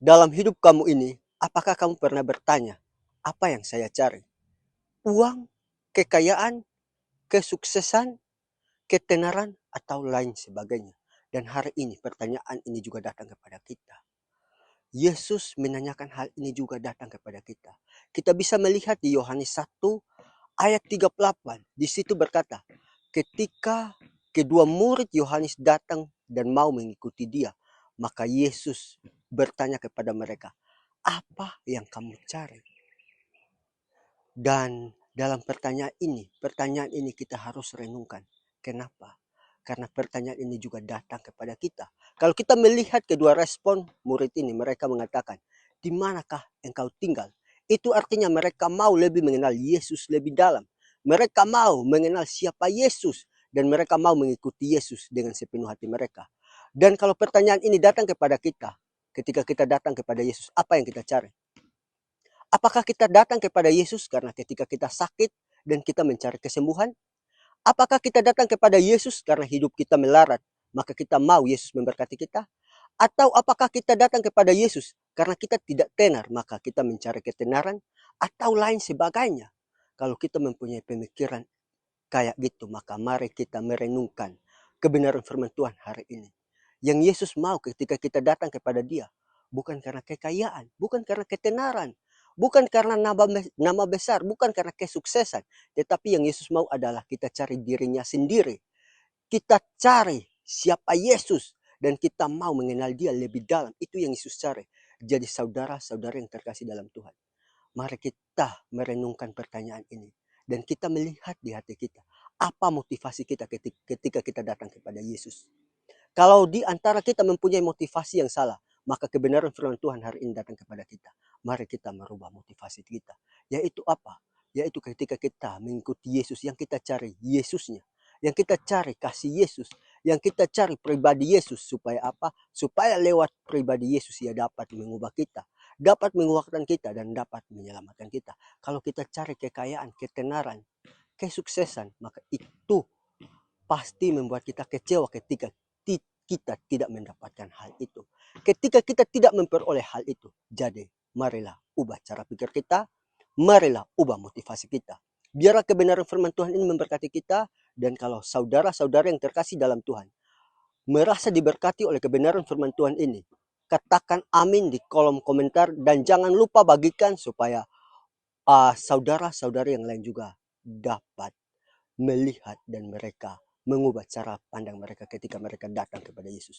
Dalam hidup kamu ini, apakah kamu pernah bertanya, apa yang saya cari? Uang, kekayaan, kesuksesan, ketenaran, atau lain sebagainya. Dan hari ini pertanyaan ini juga datang kepada kita. Yesus menanyakan hal ini juga datang kepada kita. Kita bisa melihat di Yohanes 1 ayat 38. Di situ berkata, ketika kedua murid Yohanes datang dan mau mengikuti dia, maka Yesus bertanya kepada mereka, apa yang kamu cari? Dan dalam pertanyaan ini kita harus renungkan. Kenapa? Karena pertanyaan ini juga datang kepada kita. Kalau kita melihat kedua respon murid ini, mereka mengatakan, di manakah engkau tinggal? Itu artinya mereka mau lebih mengenal Yesus lebih dalam. Mereka mau mengenal siapa Yesus. Dan mereka mau mengikuti Yesus dengan sepenuh hati mereka. Dan kalau pertanyaan ini datang kepada kita, ketika kita datang kepada Yesus, apa yang kita cari? Apakah kita datang kepada Yesus karena ketika kita sakit dan kita mencari kesembuhan? Apakah kita datang kepada Yesus karena hidup kita melarat, maka kita mau Yesus memberkati kita? Atau apakah kita datang kepada Yesus karena kita tidak tenar, maka kita mencari ketenaran? Atau lain sebagainya. Kalau kita mempunyai pemikiran kayak gitu, maka mari kita merenungkan kebenaran firman Tuhan hari ini. Yang Yesus mau ketika kita datang kepada dia, bukan karena kekayaan, bukan karena ketenaran, bukan karena nama besar, bukan karena kesuksesan. Tetapi yang Yesus mau adalah kita cari dirinya sendiri. Kita cari siapa Yesus dan kita mau mengenal dia lebih dalam. Itu yang Yesus cari. Jadi saudara-saudara yang terkasih dalam Tuhan, mari kita merenungkan pertanyaan ini. Dan kita melihat di hati kita, apa motivasi kita ketika kita datang kepada Yesus. Kalau di antara kita mempunyai motivasi yang salah, maka kebenaran firman Tuhan hari ini datang kepada kita. Mari kita merubah motivasi kita. Yaitu apa? Yaitu ketika kita mengikuti Yesus, yang kita cari Yesusnya. Yang kita cari kasih Yesus. Yang kita cari pribadi Yesus. Supaya apa? Supaya lewat pribadi Yesus ia dapat mengubah kita. Dapat menguatkan kita dan dapat menyelamatkan kita. Kalau kita cari kekayaan, ketenaran, kesuksesan, maka itu pasti membuat kita kecewa ketika kita tidak mendapatkan hal itu. Ketika kita tidak memperoleh hal itu. Jadi marilah ubah cara pikir kita. Marilah ubah motivasi kita. Biarlah kebenaran firman Tuhan ini memberkati kita. Dan kalau saudara-saudara yang terkasih dalam Tuhan merasa diberkati oleh kebenaran firman Tuhan ini, katakan amin di kolom komentar. Dan jangan lupa bagikan supaya saudara-saudara yang lain juga dapat melihat dan mereka mengubah cara pandang mereka ketika mereka datang kepada Yesus.